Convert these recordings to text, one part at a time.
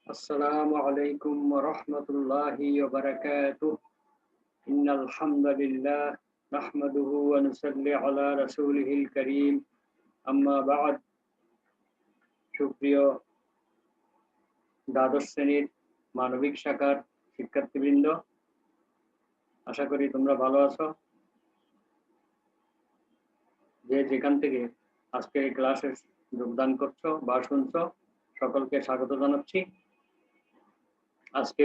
السلام عليكم ورحمة الله وبركاته. إن الحمد لله نحمده ونصلي على رسوله الكريم أما بعد. সুপ্রিয় দ্বাদশ শ্রেণীর মানবিক শাখার শিক্ষার্থীবৃন্দ, আশা করি তোমরা ভালো আছো। যে যেখান থেকে আজকে এই ক্লাসে যোগদান করছো বা শুনছো, সকলকে স্বাগত জানাচ্ছি। আজকে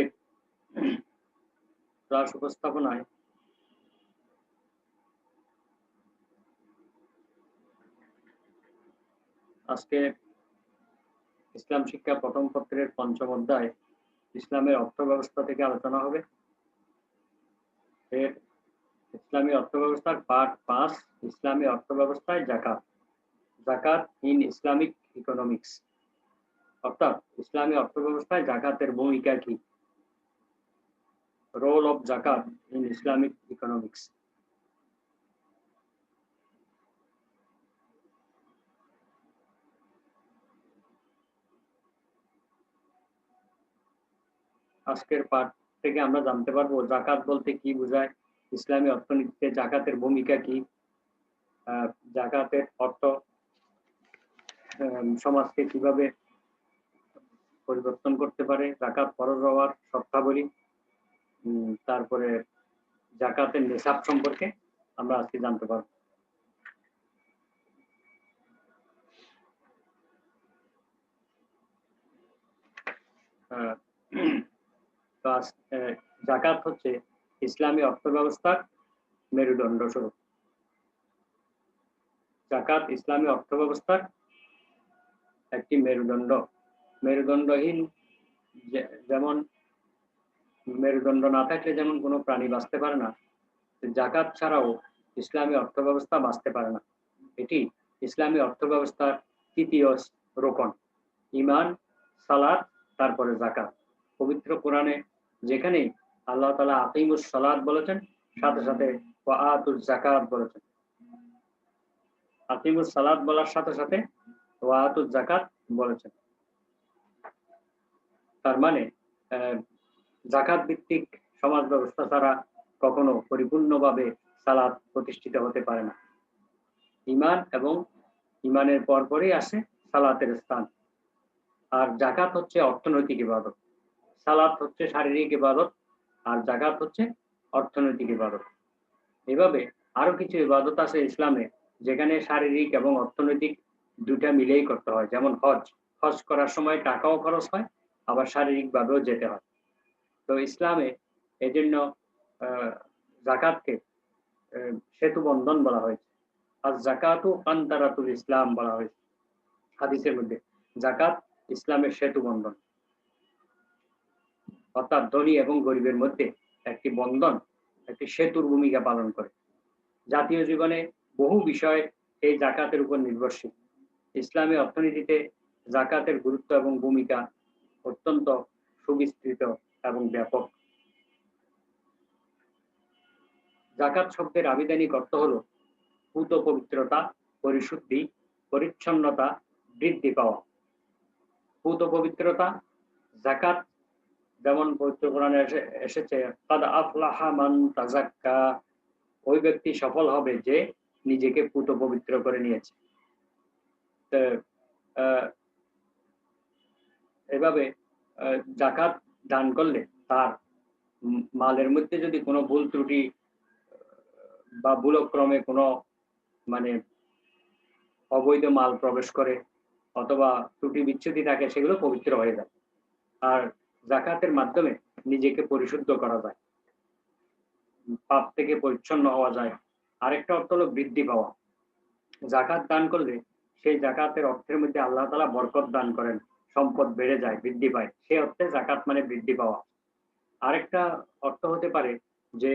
ক্লাস উপস্থাপনায় আজকে ইসলাম শিক্ষা প্রথম পত্রের পঞ্চম অধ্যায় ইসলামের অর্থ ব্যবস্থা থেকে আলোচনা হবে। এর ইসলামী অর্থ ব্যবস্থার পার্ট 5, ইসলামী অর্থ ব্যবস্থায় জাকাত। জাকাত ইন ইসলামিক ইকোনমিক্স, অর্থাৎ ইসলামী অর্থ ব্যবস্থায় জাকাতের ভূমিকা কি, রোল অফ জাকাত ইন ইসলামিক ইকোনমিক্স। আজকের পাঠ থেকে আমরা জানতে পারবো জাকাত বলতে কি বোঝায়, ইসলামী অর্থনীতিতে জাকাতের ভূমিকা কি, জাকাতের অর্থ সমাজকে কিভাবে পরিবর্তন করতে পারে, জাকাত ফরজ হওয়ার শর্তাবলী, তারপরে জাকাতের নিসাব সম্পর্কে আমরা আজকে জানতে পারবো। জাকাত হচ্ছে ইসলামী অর্থ ব্যবস্থার মেরুদণ্ড স্বরূপ। জাকাত ইসলামী অর্থ ব্যবস্থার একটি মেরুদণ্ড। মেরুদণ্ডহীন, যেমন মেরুদণ্ড না থাকলে যেমন কোনো প্রাণী বাঁচতে পারে না, জাকাত ছাড়াও ইসলামী অর্থ ব্যবস্থা বাঁচতে পারে না। এটি ইসলামী অর্থ ব্যবস্থার তৃতীয় রোকন। ঈমান, সালাত, তারপরে জাকাত। পবিত্র কোরআনে যেখানেই আল্লাহ তাআলা আকিমুস সালাত বলেছেন, সাথে সাথে ওয়া আতুজ যাকাত বলেছেন। আকিমুস সালাত বলার সাথে সাথে ওয়া আতুজ যাকাত বলেছেন। তার মানে জাকাত ভিত্তিক সমাজ ব্যবস্থা ছাড়া কখনো পরিপূর্ণভাবে সালাত প্রতিষ্ঠিত হতে পারে না। ঈমান এবং ঈমানের পরপরই আসে সালাতের স্থান। আর জাকাত হচ্ছে অর্থনৈতিক ইবাদত, সালাত হচ্ছে শারীরিক ইবাদত, আর জাকাত হচ্ছে অর্থনৈতিক ইবাদত। এভাবে আরো কিছু ইবাদত আছে ইসলামে যেখানে শারীরিক এবং অর্থনৈতিক দুটা মিলেই করতে হয়। যেমন হজ, হজ করার সময় টাকাও খরচ হয়, আবার শারীরিক ভাবেও যেতে হয়। তো ইসলামে এই জন্য জাকাতকে সেতু বন্ধন বলা হয়েছে। আর জাকাতু কান্তারাতুল ইসলাম বলা হয়েছে হাদিসের মধ্যে। জাকাত ইসলামের সেতু বন্ধন, অর্থাৎ ধনী এবং গরিবের মধ্যে একটি বন্ধন, একটি সেতুর ভূমিকা পালন করে। জাতীয় জীবনে বহু বিষয় এই জাকাতের উপর নির্ভরশীল। ইসলামী অর্থনীতিতে জাকাতের গুরুত্ব এবং ভূমিকা অত্যন্ত সুবিস্তৃত এবং ব্যাপক। জাকাত শব্দের আবিধানিক অর্থ হলো পূত পবিত্রতা, পরিশুদ্ধি, পরিচ্ছন্নতা, বৃদ্ধি পাওয়া। পূত পবিত্রতা, জাকাত যেমন পবিত্র কোরআনে এসেছে, কাদ আফলাহা মান তাযাক্কা, ওই ব্যক্তি সফল হবে যে নিজেকে পূত পবিত্র করে নিয়েছে। এভাবে জাকাত দান করলে তার মালের মধ্যে যদি কোনো ভুল ত্রুটি বা ভুলক্রমে কোনো মানে অবৈধ মাল প্রবেশ করে অথবা ত্রুটি বিচ্ছুতি থাকে, সেগুলো পবিত্র হয়ে যায়। আর জাকাতের মাধ্যমে নিজেকে পরিশুদ্ধ করা যায়, পাপ থেকে পরিচ্ছন্ন হওয়া যায়। আরেকটা অর্থ হলো বৃদ্ধি পাওয়া। জাকাত দান করলে সেই জাকাতের অর্থের মধ্যে আল্লাহ তাআলা বরকত দান করেন, সম্পদ বেড়ে যায়, বৃদ্ধি পায়। সেই অর্থে জাকাত মানে বৃদ্ধি পাওয়া। আরেকটা অর্থ হতে পারে যে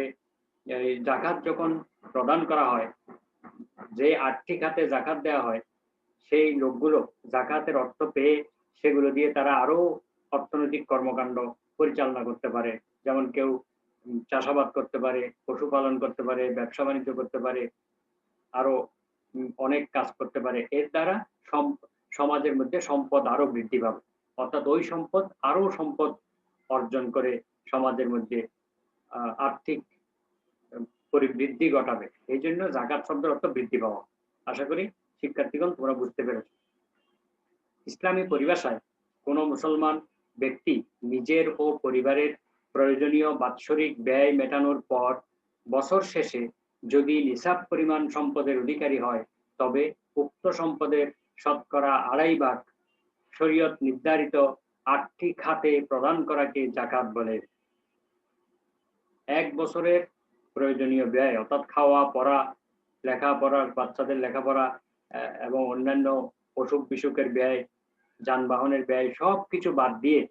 জাকাত যখন প্রদান করা হয়, যে আর্থিক খাতে জাকাত দেওয়া হয়, সেই লোকগুলো জাকাতের অর্থ পেয়ে সেগুলো দিয়ে তারা আরো অর্থনৈতিক কর্মকাণ্ড পরিচালনা করতে পারে। যেমন কেউ চাষাবাদ করতে পারে, পশুপালন করতে পারে, ব্যবসা বাণিজ্য করতে পারে, আরো অনেক কাজ করতে পারে। এর দ্বারা সমাজের মধ্যে সম্পদ আরো বৃদ্ধি পাবে। অর্থাৎ ওই সম্পদ আরো সম্পদ অর্জন করে সমাজের মধ্যে আর্থিক পরিবৃদ্ধি ঘটাবে। এই জন্য জাকাত শব্দের অর্থ বৃদ্ধি পাওয়া। আশা করি শিক্ষার্থীগণ তোমরা বুঝতে পেরেছ। ইসলামী পরিভাষায় কোন মুসলমান ব্যক্তি নিজের ও পরিবারের প্রয়োজনীয় বাৎসরিক ব্যয় মেটানোর পর বছর শেষে যদি নিসাব পরিমাণ সম্পদের অধিকারী হয়, তবে উক্ত সম্পদের শতকরা 2.5 ভাগ শরীয়ত নির্ধারিত 8টি খাতে প্রদান করাকে জাকাত বলে। 1 বছরের প্রয়োজনীয় ব্যয় অর্থাৎ খাওয়া পড়া, লেখাপড়ার বাচ্চাদের লেখাপড়া এবং অন্যান্য অসুখ বিসুখের ব্যয়, যানবাহনের ব্যয় সবকিছু বাদ দিয়ে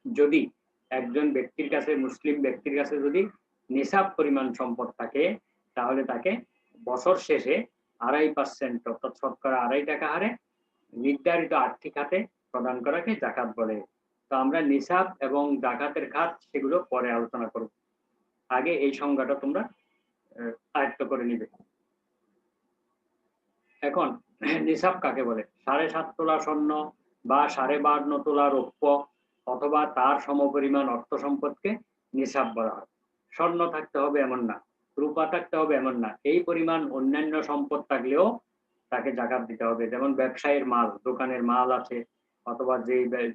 যদি একজন ব্যক্তির কাছে, মুসলিম ব্যক্তির কাছে যদি নিসাব পরিমাণ সম্পদ থাকে, তাহলে তাকে বছর শেষে 2.5% অর্থাৎ শতকরা 2.5 টাকা হারে নির্ধারিত 8টি খাতে প্রদান করাকে জাকাত বলে। তো আমরা নিসাব এবং জাকাতের খাত সেগুলো পরে আলোচনা করব। আগে এই সংজ্ঞাটা তোমরা আয়ত্ত করে নিবে। এখন নিসাব কাকে বলে? 7.5 তোলা স্বর্ণ বা 52.5 তোলা রৌপ্য অথবা তার সমপরিমাণ অর্থ সম্পদকে নিসাব বলা হয়। স্বর্ণ থাকতে হবে এমন না, রূপা থাকতে হবে এমন না, এই পরিমাণ অন্যান্য সম্পদ থাকলেও তাকে জাকাত দিতে হবে। যেমন ব্যবসায়ের মাল, দোকানের মাল আছে, অথবা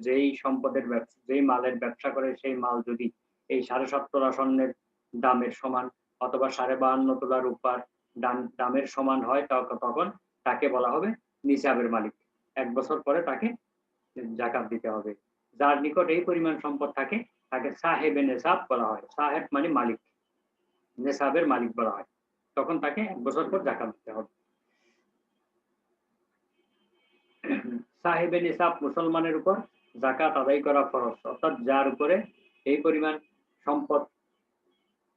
যেই সম্পদের ব্যবসা, যেই মালের ব্যবসা করে সেই মাল যদি এই 7.5 তোলা স্বর্ণের দামের সমান অথবা 52.5 তোলা রূপার দামের সমান হয়, তখন তাকে বলা হবে নিসাবের মালিক। 1 বছর পরে তাকে জাকাত দিতে হবে। যার নিকট এই পরিমাণ সম্পদ থাকে তাকে সাহেবে নেসাব বলা হয়। সাহেব মানে মালিক, নেসাবের মালিক বলা হয়। তখন তাকে 1 বছর পর জাকাত দিতে হবে। সাহেবে নিসাব মুসলমানের উপর জাকাত আদায় করা ফরজ, অর্থাৎ যার উপরে এই পরিমাণ সম্পদ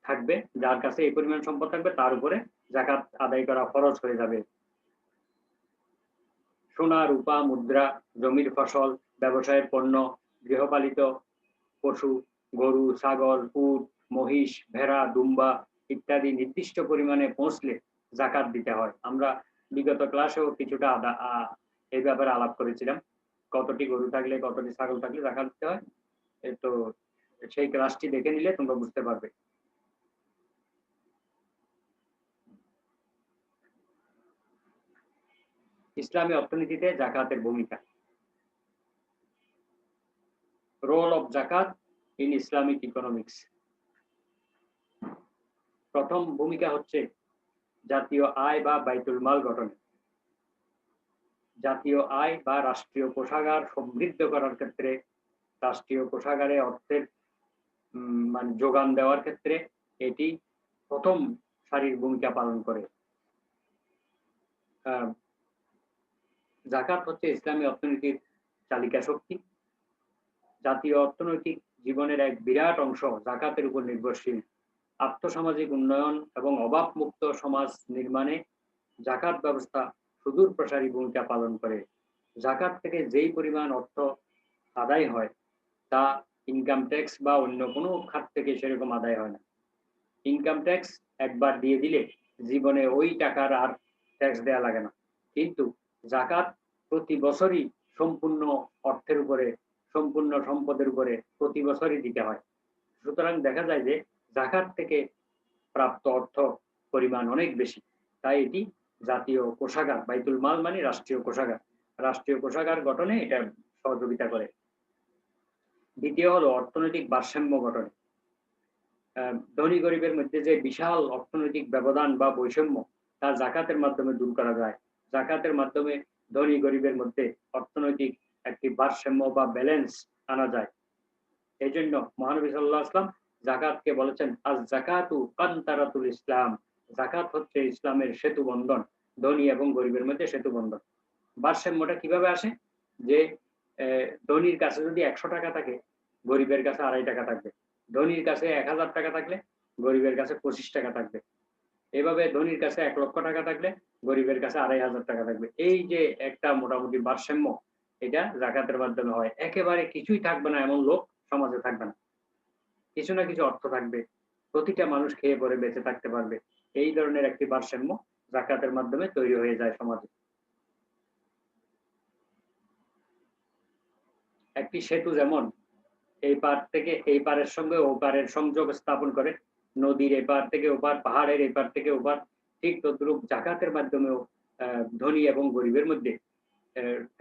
থাকবে, যার কাছে এই পরিমাণ সম্পদ থাকবে তার উপরে জাকাত আদায় করা ফরজ হয়ে যাবে। সোনা, রূপা, মুদ্রা, জমির ফসল, ব্যবসায়ের পণ্য, গৃহপালিত পশু, গরু, ছাগল, উট, মহিষ, ভেড়া, দুম্বা ইত্যাদি নির্দিষ্ট পরিমাণে পৌঁছলে জাকাত দিতে হয়। আমরা বিগত ক্লাসেও কিছুটা এই ব্যাপারে আলাপ করেছিলাম। কতটি গরু থাকলে, কতটি ছাগল থাকলে জাকাত দিতে হয়। তো সেই ক্লাসটি দেখে নিলে তোমরা বুঝতে পারবে। ইসলামী অর্থনীতিতে জাকাতের ভূমিকা। রোল অফ জাকাত ইন ইসলামিক ইকোনমিক্স। প্রথম ভূমিকা হচ্ছে জাতীয় আয় বা বাইতুল মাল গঠনে। জাতীয় আয় বা রাষ্ট্রীয় কোষাগার সমৃদ্ধ করার ক্ষেত্রে, রাষ্ট্রীয় কোষাগারে অর্থের মানে যোগান দেওয়ার ক্ষেত্রে এটি প্রথম সারির ভূমিকা পালন করে। জাকাত হচ্ছে ইসলামী অর্থনীতির চালিকা শক্তি। জাতীয় অর্থনৈতিক জীবনের এক বিরাট অংশ জাকাতের উপর নির্ভরশীল। আর্থসামাজিক উন্নয়ন এবং অভাবমুক্ত সমাজ নির্মাণে জাকাত ব্যবস্থা সুদূর প্রসারী ভূমিকা পালন করে। জাকাত থেকে যেই পরিমাণ অর্থ আদায় হয় তা ইনকাম ট্যাক্স বা অন্য কোনো খাত থেকে সেরকম আদায় হয় না। ইনকাম ট্যাক্স একবার দিয়ে দিলে জীবনে ওই টাকার আর ট্যাক্স দেওয়া লাগে না, কিন্তু জাকাত প্রতি বছরই সম্পূর্ণ অর্থের উপরে, সম্পূর্ণ সম্পদের উপরে প্রতি বছরই দিতে হয়। সুতরাং দেখা যায় যে জাকাত থেকে প্রাপ্ত অর্থ পরিমাণ অনেক বেশি। তাই এটি জাতীয় কোষাগার, বাইতুল মাল মানে রাষ্ট্রীয় কোষাগার, রাষ্ট্রীয় কোষাগার গঠনে এটা সহযোগিতা করে। দ্বিতীয় হলো অর্থনৈতিক ভারসাম্য গঠনে। ধনী গরিবের মধ্যে যে বিশাল অর্থনৈতিক ব্যবধান বা বৈষম্য, তা জাকাতের মাধ্যমে দূর করা যায়। জাকাতের মাধ্যমে ধনী গরিবের মধ্যে অর্থনৈতিক একটি ভারসাম্য বা ব্যালেন্স আনা যায়। এই জন্য মহানবী সাল্লাল্লাহু আলাইহি ওয়াসাল্লাম জাকাতকে বলেছেন আজ জাকাতু কান্তারাতুল ইসলাম। জাকাত হচ্ছে ইসলামের সেতু বন্ধন, ধনী এবং গরিবের মধ্যে সেতু বন্ধন। ভারসাম্যটা কিভাবে আসে? যে ধনীর কাছে যদি 100 টাকা থাকে, গরিবের কাছে 2.5 টাকা থাকবে। ধনীর কাছে 1000 টাকা থাকলে গরিবের কাছে 25 টাকা থাকবে। এভাবে ধনীর কাছে 1 লক্ষ টাকা থাকলে গরিবের কাছে 2500 টাকা থাকবে। এই যে একটা মোটামুটি ভারসাম্য, এটা জাকাতের মাধ্যমে হয়। একেবারে কিছুই থাকবে না এমন লোক সমাজে থাকবে না, কিছু না কিছু অর্থ থাকবে, প্রতিটা মানুষ খেয়ে পরে বেঁচে থাকতে পারবে। এই ধরনের একটি ভারসাম্য জাকাতের মাধ্যমে তৈরি হয়ে যায় সমাজে। একটি সেতু যেমন এই পার থেকে এই পারের সঙ্গে ও পারের সংযোগ স্থাপন করে, নদীর এপার থেকে ওপার, পাহাড়ের এপার থেকে ওপার, ঠিক তদ্রূপ জাকাতের মাধ্যমেও ধনী এবং গরিবের মধ্যে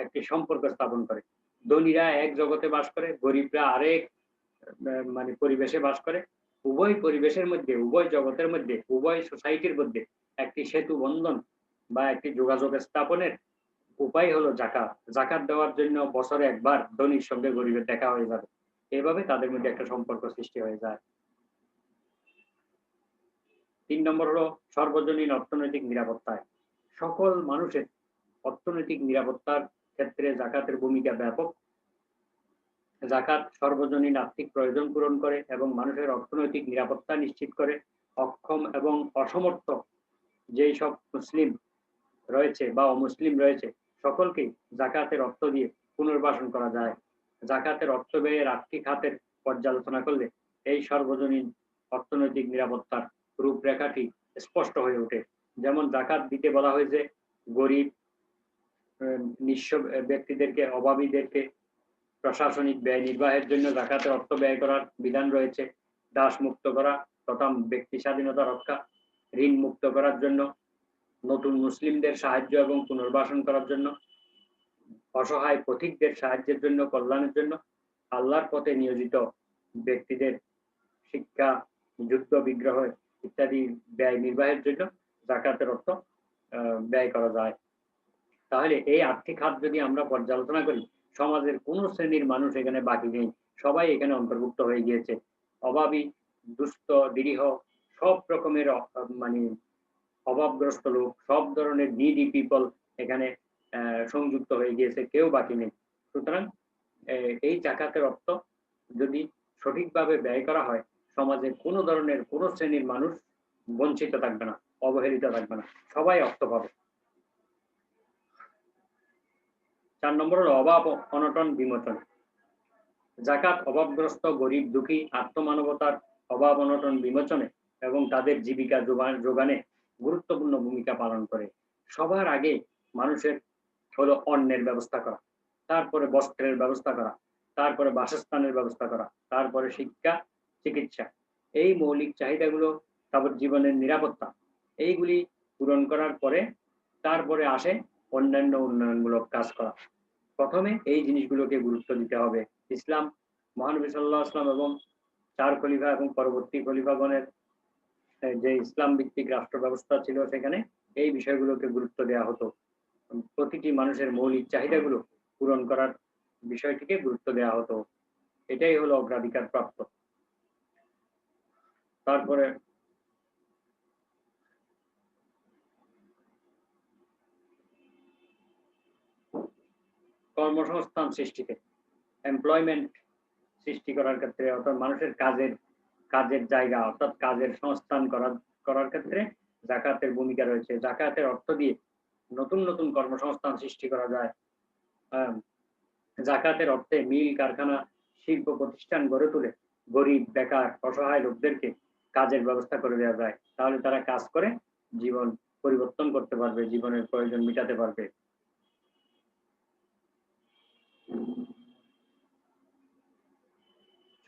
একটি সম্পর্ক স্থাপন করে। ধনীরা এক জগতে বাস করে, গরিবরা আরেক মানে পরিবেশে বাস করে। উভয় পরিবেশের মধ্যে, উভয় জগতের মধ্যে, উভয় সোসাইটির মধ্যে একটি সেতু বন্ধন বা একটি যোগাযোগ স্থাপনের উপায় হলো জাকাত। জাকাত দেওয়ার জন্য বছরে একবার ধনীর সঙ্গে গরিবের দেখা হয়ে যাবে। এভাবে তাদের মধ্যে একটা সম্পর্ক সৃষ্টি হয়ে যায়। ৩ নম্বর হলো সর্বজনীন অর্থনৈতিক নিরাপত্তায়। সকল মানুষের অর্থনৈতিক নিরাপত্তার ক্ষেত্রে জাকাতের ভূমিকা ব্যাপক। জাকাত সর্বজনীন আর্থিক প্রয়োজন পূরণ করে এবং মানুষের অর্থনৈতিক নিরাপত্তা নিশ্চিত করে। অক্ষম এবং অসমর্থ যেই সব মুসলিম রয়েছে বা অমুসলিম রয়েছে, সকলকেই জাকাতের অর্থ দিয়ে পুনর্বাসন করা যায়। জাকাতের অর্থ ব্যয়ের আর্থিক খাতের পর্যালোচনা করলে এই সর্বজনীন অর্থনৈতিক নিরাপত্তার রূপরেখাটি স্পষ্ট হয়ে ওঠে। যেমন জাকাত দিতে বলা হয়েছে গরিব, নিঃস্ব ব্যক্তিদেরকে, অভাবীদেরকে প্রশাসনিক ব্যয় নির্বাহের জন্য জাকাতের অর্থ ব্যয় করার বিধান রয়েছে। দাস মুক্ত করা তথা ব্যক্তি স্বাধীনতা রক্ষা, ঋণ মুক্ত করার জন্য, নতুন মুসলিমদের সাহায্য এবং পুনর্বাসন করার জন্য, অসহায় পথিকদের সাহায্যের জন্য, কল্যাণের জন্য, আল্লাহর পথে নিয়োজিত ব্যক্তিদের শিক্ষা, যুদ্ধ বিগ্রহ ইত্যাদি ব্যয় নির্বাহের জন্য জাকাতের অর্থ ব্যয় করা যায়। তাহলে এই আর্থিক খাত যদি আমরা পর্যালোচনা করি, সমাজের কোন শ্রেণীর মানুষ এখানে বাকি নেই, সবাই এখানে অন্তর্ভুক্ত হয়ে গিয়েছে। অভাবী, দুস্থ, নিরীহ, সব রকমের মানে অভাবগ্রস্ত লোক, সব ধরনের নিডি পিপল এখানে সংযুক্ত হয়ে গিয়েছে, কেউ বাকি নেই। সুতরাং এই জাকাতের অর্থ যদি সঠিকভাবে ব্যয় করা হয়, সমাজে কোনো ধরনের কোনো শ্রেণীর মানুষ বঞ্চিত থাকবে না, অবহেলিত থাকবে না, সবাই অর্থ পাবে। ৪ নম্বর হলো অভাব অনটন বিমোচন। জাকাত অভাবগ্রস্ত, গরিব, দুঃখী, আত্মমানবতার অভাব অনটন বিমোচনে এবং তাদের জীবিকা যোগানে গুরুত্বপূর্ণ ভূমিকা পালন করে। সবার আগে মানুষের হলো অন্নের ব্যবস্থা করা, তারপরে বস্ত্রের ব্যবস্থা করা, তারপরে বাসস্থানের ব্যবস্থা করা, তারপরে শিক্ষা, চিকিৎসা, এই মৌলিক চাহিদাগুলো, তারপর জীবনের নিরাপত্তা, এইগুলি পূরণ করার পরে তারপরে আসে অন্যান্য উন্নয়নমূলক কাজ করা। প্রথমে এই জিনিসগুলোকে গুরুত্ব দিতে হবে। ইসলাম, মহানবী সাল্লাল্লাহু আলাইহি ওয়াসাল্লাম এবং ৪ খলিফা এবং পরবর্তী খলিফাগণের যে ইসলাম ভিত্তিক রাষ্ট্র ব্যবস্থা ছিল, সেখানে এই বিষয়গুলোকে গুরুত্ব দেওয়া হতো। প্রতিটি মানুষের মৌলিক চাহিদাগুলো পূরণ করার বিষয়টিকে গুরুত্ব দেওয়া হতো। এটাই হলো অগ্রাধিকার প্রাপ্ত। তারপরে কর্মসংস্থান সৃষ্টিতে, এমপ্লয়মেন্ট সৃষ্টি করার ক্ষেত্রে, অর্থাৎ মানুষের কাজের জায়গা অর্থাৎ কাজের সংস্থান করার ক্ষেত্রে জাকাতের ভূমিকা রয়েছে। জাকাতের অর্থ দিয়ে নতুন নতুন কর্মসংস্থান সৃষ্টি করা যায়। জাকাতের অর্থে মিল, কারখানা, শিল্প প্রতিষ্ঠান গড়ে তুলে গরিব, বেকার, অসহায় লোকদেরকে কাজের ব্যবস্থা করে দেওয়া যায়। তাহলে তারা কাজ করে জীবন পরিবর্তন করতে পারবে, জীবনের প্রয়োজন মেটাতে পারবে।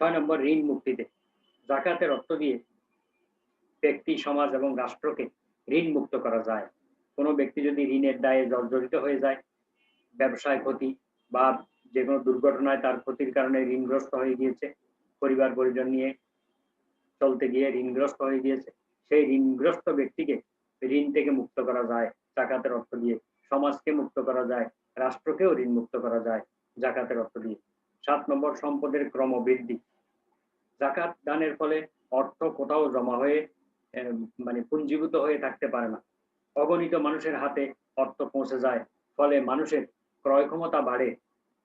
৬ নম্বর ঋণ মুক্তিতে। জাকাতের অর্থ দিয়ে ব্যক্তি, সমাজ এবং রাষ্ট্রকে ঋণ মুক্ত করা যায়। কোনো ব্যক্তি যদি ঋণের দায়ে জর্জরিত হয়ে যায়, ব্যবসায় ক্ষতি বা যে কোনো দুর্ঘটনায় তার ক্ষতির কারণে ঋণগ্রস্ত হয়ে গিয়েছে, পরিবার পরিজন নিয়ে চলতে গিয়ে ঋণগ্রস্ত হয়ে গিয়েছে, সেই ঋণগ্রস্ত ব্যক্তিকে ঋণ থেকে মুক্ত করা যায় জাকাতের অর্থ দিয়ে। সমাজকে মুক্ত করা যায়, রাষ্ট্রকেও ঋণ মুক্ত করা যায় জাকাতের অর্থ দিয়ে। ৭ নম্বর সম্পদের ক্রমবৃদ্ধি। জাকাত দানের ফলে অর্থ কোথাও জমা হয়ে মানে পুঞ্জীভূত হয়ে থাকতে পারে না। অগণিত মানুষের হাতে অর্থ পৌঁছে যায়। ফলে মানুষের ক্রয় ক্ষমতা বাড়ে,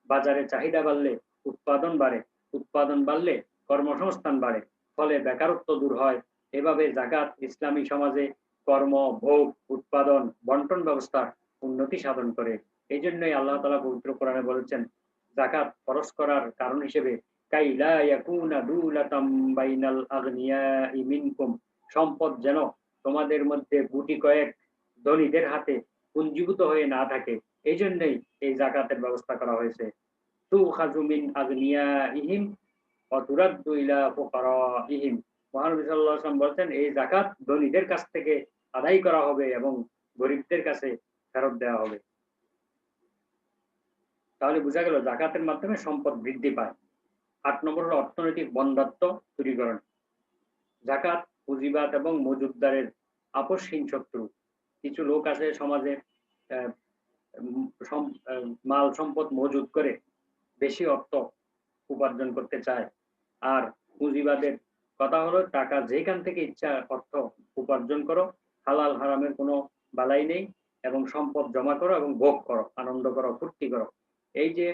বাজারে চাহিদা বাড়লে উৎপাদন বাড়ে, উৎপাদন বাড়লে কর্মসংস্থান বাড়ে, ফলে বেকারত্ব দূর হয়। এভাবে জাকাত ইসলামী সমাজে কর্ম, ভোগ, উৎপাদন, বন্টন ব্যবস্থার উন্নতি সাধন করে। এই জন্যই আল্লাহ তাআলা পবিত্র কোরআনে বলেছেন, জাকাত ফরজ করার কারণ হিসেবে কাই লা ইয়াকুনা দুলাতাম বাইনাল আগনিয়াই মিনকুম, সম্পদ যেন তোমাদের মধ্যে গুটি কয়েক ধনীদের হাতে পুঞ্জীভূত হয়ে না থাকে, এই জন্যই এই জাকাতের ব্যবস্থা করা হয়েছে। তুখাযু মিন আগনিয়াইহিম ওয়া তুরাদ্দু ইলা ফুকারাইহিম। মহানবী সাল্লাল্লাহু আলাইহি ওয়াসাল্লাম বলছেন, এই যাকাত ধনীদের কাছ থেকে আদায় করা হবে এবং গরিবদের কাছে ফেরত দেওয়া হবে। তাহলে বোঝা গেল যাকাতের মাধ্যমে সম্পদ বৃদ্ধি পায়। ৮ নম্বর হলো অর্থনৈতিক বন্ধ্যাত্ব দূরীকরণ। যাকাত পুঁজিবাদ এবং মজুতদারের আপসহীন শত্রু। কিছু লোক আছে সমাজে আহ, মাল সম্পদ মজুত করে বেশি অর্থ উপার্জন করতে চায়। আর পুঁজিবাদের কথা হলো টাকা যেখান থেকে ইচ্ছা অর্থ উপার্জন করো, হালাল হারামের কোনো বালাই নেই, এবং সম্পদ জমা করো এবং ভোগ করো, আনন্দ করো, ফুর্তি করো। এই যে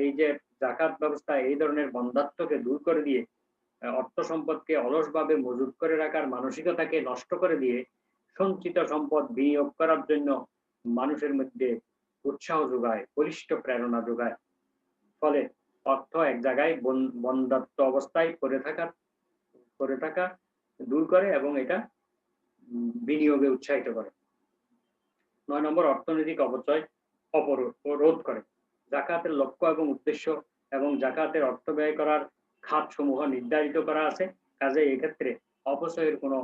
এই যে জাকাত ব্যবস্থা এই ধরনের বন্ধ্যাত্বকে দূর করে দিয়ে অর্থ সম্পদকে অলসভাবে মজুত করে রাখার মানসিকতাকে নষ্ট করে দিয়ে সঞ্চিত সম্পদ বিনিয়োগ করার জন্য মানুষের মধ্যে উৎসাহ যোগায়, বলিষ্ঠ প্রেরণা যোগায়। ফলে অর্থ এক জায়গায় বন্ধ্যাত্ব অবস্থায় পড়ে থাকা দূর করে এবং এটা বিনিয়োগে উৎসাহিত করে। ৯ নম্বর অর্থনৈতিক অপচয় রোধ করে। জাকাতের লক্ষ্য এবং উদ্দেশ্য এবং জাকাতের অর্থ ব্যয় করার খাতসমূহ নির্ধারিত করা আছে, কাজেই এক্ষেত্রে অপচয়ের কোনো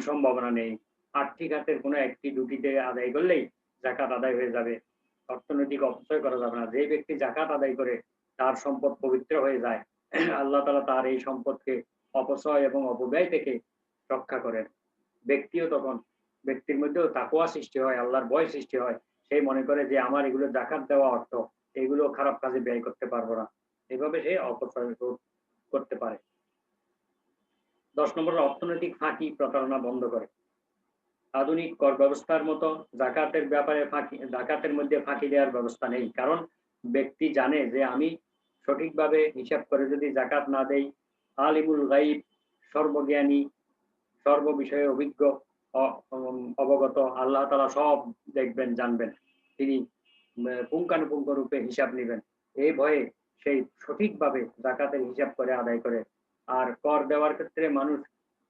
সম্ভাবনা নেই। আর্থিক খাতের কোনো একটি দুটিতে আদায় করলেই জাকাত আদায় হয়ে যাবে, অর্থনৈতিক অপচয় করা যাবে না। যে ব্যক্তি জাকাত আদায় করে তার সম্পদ পবিত্র হয়ে যায়, আল্লাহ তাআলা তার এই সম্পদকে অপচয় এবং অপব্যয় থেকে রক্ষা করেন। ব্যক্তির মধ্যেও তাকওয়া সৃষ্টি হয়, আল্লাহর ভয় সৃষ্টি হয়। সে মনে করে যে আমার এগুলো জাকাত দেওয়া অর্থ, এগুলো খারাপ কাজে ব্যয় করতে পারবো না। এভাবে সে অপচয় রোধ করতে পারে। ১০ নম্বর অর্থনৈতিক ফাঁকি প্রতারণা বন্ধ করে। আধুনিক কর ব্যবস্থার মতো জাকাতের মধ্যে ফাঁকি দেওয়ার ব্যবস্থা নেই। কারণ ব্যক্তি জানে যে আমি সঠিকভাবে হিসাব করে যদি জাকাত না দেই, আলিমুল গাইব, সর্বজ্ঞানী, সর্ববিষয়ে অভিজ্ঞ, অবগত আল্লাহ তাআলা সব দেখবেন, জানবেন। তিনি পুঙ্খানুপুঙ্খ রূপে হিসাব নেবেন। এই ভয়ে সেই সঠিকভাবে জাকাতের হিসাব করে আদায় করে। আর কর দেওয়ার ক্ষেত্রে মানুষ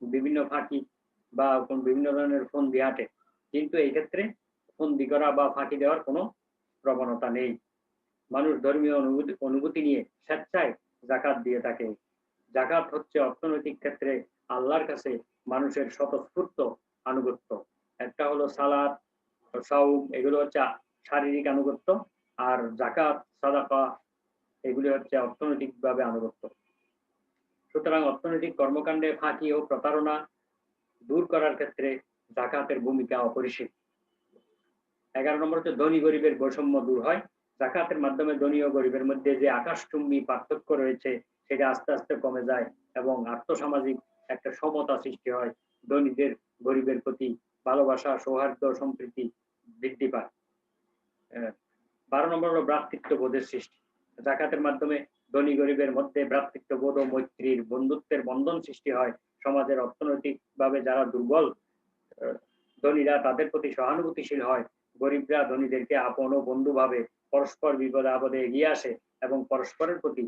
বিভিন্ন ফাঁকি বা বিভিন্ন ধরনের ফন্দি হাঁটে, কিন্তু এই ক্ষেত্রে ফন্দি করা বা ফাঁকি দেওয়ার কোনো প্রবণতা নেই। মানুষ ধর্মীয় অনুভূতি নিয়ে স্বেচ্ছায় জাকাত দিয়ে থাকে। জাকাত হচ্ছে অর্থনৈতিক ক্ষেত্রে আল্লাহর কাছে মানুষের স্বতঃস্ফূর্ত আনুগত্য। একটা হলো সালাত, সাওম, এগুলো হচ্ছে শারীরিক আনুগত্য, আর জাকাত, সাদাকা এগুলি হচ্ছে অর্থনৈতিকভাবে আনুগত্য। সুতরাং অর্থনৈতিক কর্মকাণ্ডে ফাঁকি ও প্রতারণা দূর করার ক্ষেত্রে জাকাতের ভূমিকা অপরিসীম। ১১ নম্বর হচ্ছে ধনী গরিবের বৈষম্য দূর হয়। জাকাতের মাধ্যমে ধনী ও গরিবের মধ্যে যে আকাশচুম্বী পার্থক্য রয়েছে সেটা আস্তে আস্তে কমে যায় এবং আর্থসামাজিক একটা সমতা সৃষ্টি হয়। ধনীদের গরিবের প্রতি ভালোবাসা, সৌহার্দ্য, সম্প্রীতি বৃদ্ধি পায়। ১২ নম্বর হলো ভ্রাতৃত্ববোধের সৃষ্টি। জাকাতের মাধ্যমে ধনী গরিবের মধ্যে ভ্রাতৃত্ববোধ ও মৈত্রীর, বন্ধুত্বের বন্ধন সৃষ্টি হয়। সমাজের অর্থনৈতিকভাবে যারা দুর্বল, ধনীরা তাদের প্রতি সহানুভূতিশীল হয়। গরিবরা ধনীদেরকে আপন ও বন্ধু ভাবে পরস্পর বিপদে আপদে এগিয়ে আসে এবং পরস্পরের প্রতি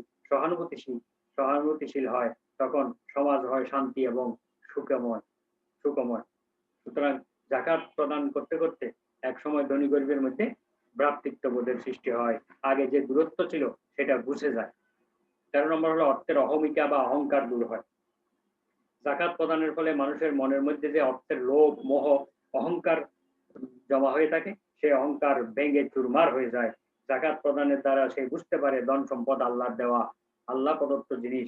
সহানুভূতিশীল হয়। তখন সমাজ হয় শান্তি এবং সুখময়। সুতরাং জাকাত প্রদান করতে করতে এক সময় ধনী গরিবের মধ্যে ভ্রাতৃত্ববোধের সৃষ্টি হয়। আগে যে দূরত্ব ছিল সেটা বুঝে যায়। ১৩ নম্বর হলো অর্থের অহমিকা বা অহংকার দূর হয়। জাকাত প্রদানের ফলে মানুষের মনের মধ্যে যে অর্থের লোভ, মোহ, অহংকার জমা হয়ে থাকে, সেই অহংকার ভেঙে চুরমার হয়ে যায়। জাকাত প্রদানের দ্বারা সে বুঝতে পারে ধন সম্পদ আল্লাহর দেওয়া, আল্লাহ প্রদত্ত জিনিস।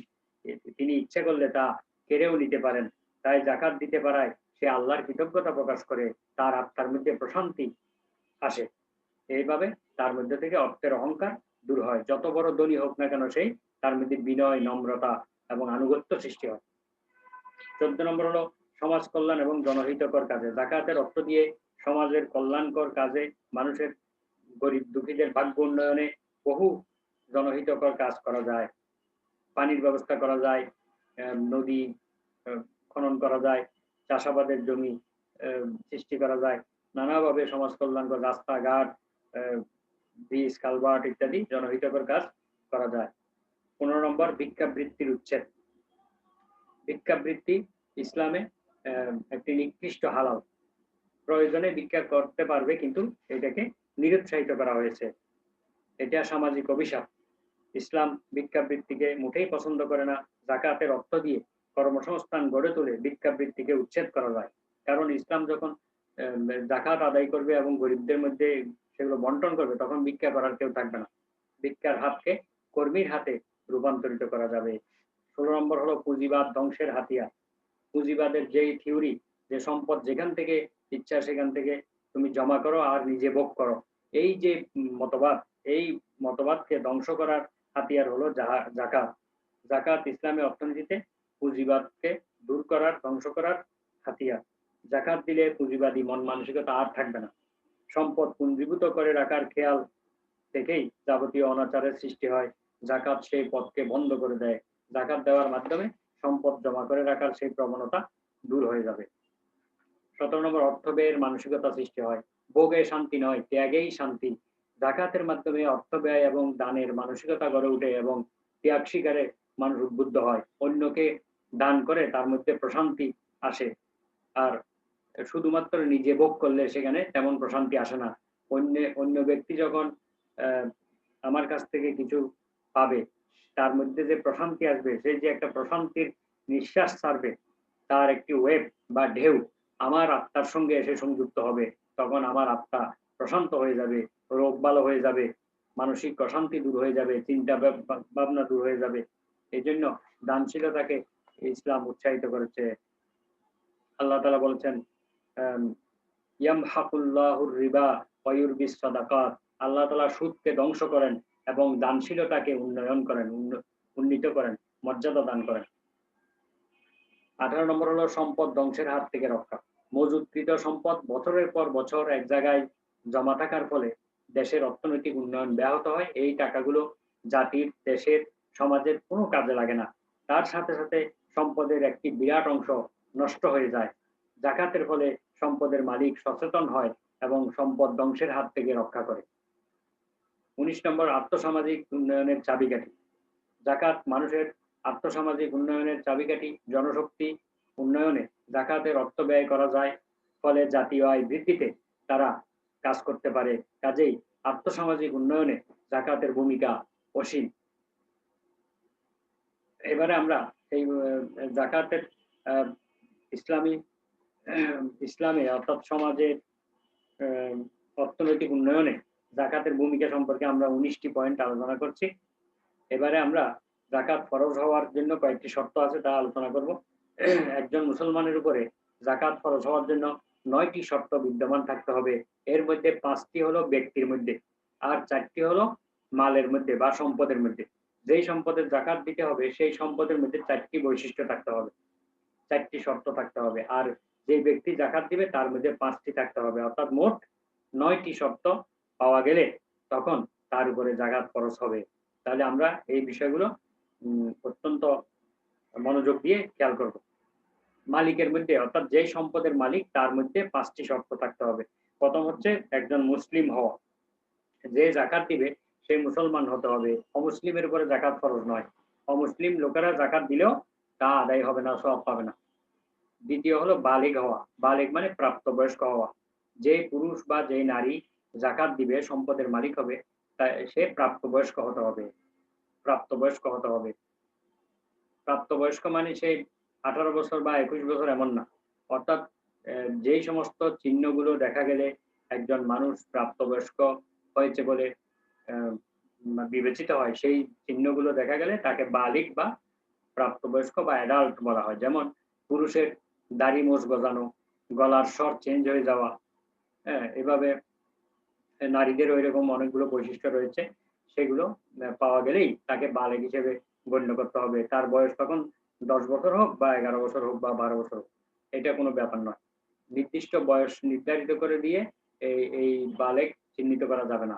তিনি ইচ্ছে করলে তা কেড়েও নিতে পারেন। তাই জাকাত দিতে পারায় সে আল্লাহর কৃতজ্ঞতা প্রকাশ করে, তার আত্মার মধ্যে প্রশান্তি আসে। এইভাবে তার মধ্যে থেকে অর্থের অহংকার দূর হয়। যত বড় ধনী হোক না কেন সেই, তার মধ্যে বিনয়, নম্রতা এবং আনুগত্য সৃষ্টি হয়। ১৪ নম্বর হলো সমাজ কল্যাণ এবং জনহিতকর কাজে। জাকাতের অর্থ দিয়ে সমাজের কল্যাণকর কাজে, মানুষের গরিব দুঃখীদের ভাগ্য উন্নয়নে বহু জনহিতকর কাজ করা যায়। পানির ব্যবস্থা করা যায়, নদী খনন করা যায়, চাষাবাদের জমি সৃষ্টি করা যায়। নানাভাবে সমাজ কল্যাণকর রাস্তাঘাট, ব্রিজ, কালভার্ট ইত্যাদি জনহিতকর কাজ করা যায়। ১৫ নম্বর ভিক্ষাবৃত্তির উচ্ছেদ। ভিক্ষাবৃত্তি ইসলামে একটি নিকৃষ্ট হালাল। প্রয়োজনে ভিক্ষা করতে পারবে, কিন্তু এটাকে নিরুৎসাহিত করা হয়েছে। এটা সামাজিক অভিশাপ। ইসলাম ভিক্ষাবৃত্তিকে মোটেই পছন্দ করে না। যাকাতের অর্থ দিয়ে কর্মসংস্থান গড়ে তুলে ভিক্ষাবৃত্তিকে উচ্ছেদ করা যায়। কারণ ইসলাম যখন যাকাত আদায় করবে এবং গরিবদের মধ্যে সেগুলো বন্টন করবে, তখন ভিক্ষা করার কেউ থাকবে না। ভিক্ষার হাতকে কর্মীর হাতে রূপান্তরিত করা যাবে। ১৬ নম্বর হলো পুঁজিবাদ ধ্বংসের হাতিয়ার। পুঁজিবাদের যেই থিওরি, যে সম্পদ যেখান থেকে ইচ্ছা সেখান থেকে তুমি জমা করো আর নিজে ভোগ করো, এই যে মতবাদ, এই মতবাদকে ধ্বংস করার হাতিয়ার হলো যাকাত। যাকাত ইসলামী অর্থনীতিতে পুঁজিবাদকে দূর করার, ধ্বংস করার হাতিয়ার। যাকাত দিলে পুঁজিবাদী মন মানসিকতা আর থাকবে না। সম্পদ পুঞ্জীভূত করে রাখার খেয়াল থেকেই যাবতীয় অনাচারের সৃষ্টি হয়। যাকাত সেই পথকে বন্ধ করে দেয়। যাকাত দেওয়ার মাধ্যমে সম্পদ জমা করে রাখার সেই প্রবণতা দূর হয়ে যাবে। ১৭ নম্বর, অর্থ ব্যয়ের মানসিকতা সৃষ্টি হয়। ভোগে শান্তি নয়, ত্যাগেই শান্তি। যাকাতের মাধ্যমে অর্থ ব্যয় এবং দানের মানসিকতা গড়ে ওঠে এবং ত্যাগ স্বীকারে মানুষ উদ্বুদ্ধ হয়। অন্যকে দান করে তার মধ্যে প্রশান্তি আসে। আর শুধুমাত্র নিজে ভোগ করলে সেখানে তেমন প্রশান্তি আসে না। অন্য ব্যক্তি যখন আমার কাছ থেকে কিছু পাবে, তার মধ্যে যে প্রশান্তি আসবে, সে যে একটা প্রশান্তির নিঃশ্বাস ছাড়বে, তার একটি ওয়েভ বা ঢেউ আমার আত্মার সঙ্গে এসে সংযুক্ত হবে। তখন আমার আত্মা প্রশান্ত হয়ে যাবে, রোগ ভালো হয়ে যাবে, মানসিক অশান্তি দূর হয়ে যাবে, চিন্তা ভাবনা দূর হয়ে যাবে। এই জন্য দানশীলতাকে ইসলাম উৎসাহিত করেছে। আল্লাহ তাআলা বলেছেন, ইয়ামহাকুল্লাহুর রিবা ওয়া ইউরবিস সাদাকাত। আল্লাহ তাআলা সুদকে ধ্বংস করেন এবং দানশীলতাকে উন্নয়ন করেন, উন্নীত করেন, মর্যাদা দান করেন। ১৮ নম্বর হলো সম্পদ ধ্বংসের হাত থেকে রক্ষা। মজুতকৃত সম্পদ বছরের পর বছর এক জায়গায় জমা থাকার ফলে দেশের অর্থনৈতিক উন্নয়ন ব্যাহত হয়। এই টাকাগুলো জাতির, দেশের, সমাজের কোনো কাজে লাগে না। তার সাথে সাথে সম্পদের একটি বিরাট অংশ নষ্ট হয়ে যায়। যাকাতের ফলে সম্পদের মালিক সচেতন হয় এবং সম্পদ ধ্বংসের হাত থেকে রক্ষা করে। ১৯ নম্বর, আর্থসামাজিক উন্নয়নের চাবিকাঠি। যাকাত মানুষের আর্থসামাজিক উন্নয়নের চাবিকাঠি। জনশক্তি উন্নয়নে যাকাতের অর্থ ব্যয় করা যায়, ফলে জাতীয় আয় বৃদ্ধিতে তারা কাজ করতে পারে। কাজেই আর্থসামাজিক উন্নয়নে যাকাতের ভূমিকা অসীম। এবারে আমরা এই যাকাতের ইসলামী ইসলামে অর্থাৎ সমাজের অর্থনৈতিক উন্নয়নে যাকাতের ভূমিকা সম্পর্কে আমরা ১৯টি পয়েন্ট আলোচনা করছি। এবারে আমরা যাকাত ফরজ হওয়ার জন্য কয়েকটি শর্ত আছে তা আলোচনা করব। একজন মুসলমানের উপরে যাকাত ফরজ হওয়ার জন্য ৯টি শর্ত বিদ্যমান থাকতে হবে। এর মধ্যে ৫টি হলো ব্যক্তির মধ্যে, আর ৪টি হলো মালের মধ্যে বা সম্পদের মধ্যে। যেই সম্পদের যাকাত দিতে হবে সেই সম্পদের মধ্যে ৪টি বৈশিষ্ট্য থাকতে হবে, ৪টি শর্ত থাকতে হবে। আর যে ব্যক্তি যাকাত দিবে তার মধ্যে ৫টি থাকতে হবে। অর্থাৎ মোট ৯টি শর্ত পাওয়া গেলে তখন তার উপরে যাকাত ফরজ হবে। তাহলে আমরা এই বিষয়গুলো অত্যন্ত মনোযোগ দিয়ে খেয়াল করব। মালিকের মধ্যে, অর্থাৎ যেই সম্পদের মালিক তার মধ্যে ৫টি শর্ত থাকতে হবে। প্রথম হচ্ছে একজন মুসলিম হওয়া। যে যাকাত দিবে সে মুসলমান হতে হবে। অমুসলিমের উপরে যাকাত ফরজ নয়। অমুসলিম লোকেরা যাকাত দিলেও তা আদায় হবে না, সওয়াব পাবে না। দ্বিতীয় হলো বালিগ হওয়া। বালিগ মানে প্রাপ্তবয়স্ক হওয়া। যে পুরুষ বা যে নারী যাকাত দিবে, সম্পদের মালিক হবে, সে প্রাপ্তবয়স্ক হতে হবে। প্রাপ্তবয়স্ক হতে হবে। প্রাপ্তবয়স্ক মানে সেই ১৮ বছর বা ২১ বছর এমন না। অর্থাৎ যেই সমস্ত চিহ্নগুলো দেখা গেলে একজন মানুষ প্রাপ্তবয়স্ক হয়েছে বলে বিবেচিত হয়, সেই চিহ্নগুলো দেখা গেলে তাকে বালিগ বা প্রাপ্তবয়স্ক বা অ্যাডাল্ট বলা হয়। যেমন পুরুষের দাড়ি মোছ গজানো, গলার স্বর চেঞ্জ হয়ে যাওয়া, এভাবে নারীদের ওইরকম অনেকগুলো বৈশিষ্ট্য রয়েছে। সেগুলো পাওয়া গেলেই তাকে বালেগ হিসেবে গণ্য করতে হবে। তার বয়স তখন ১০ বছর হোক বা ১১ বছর হোক বা ১২ বছর হোক, এটা কোনো ব্যাপার নয়। নির্দিষ্ট বয়স নির্ধারিত করে দিয়ে এই বালেগ চিহ্নিত করা যাবে না।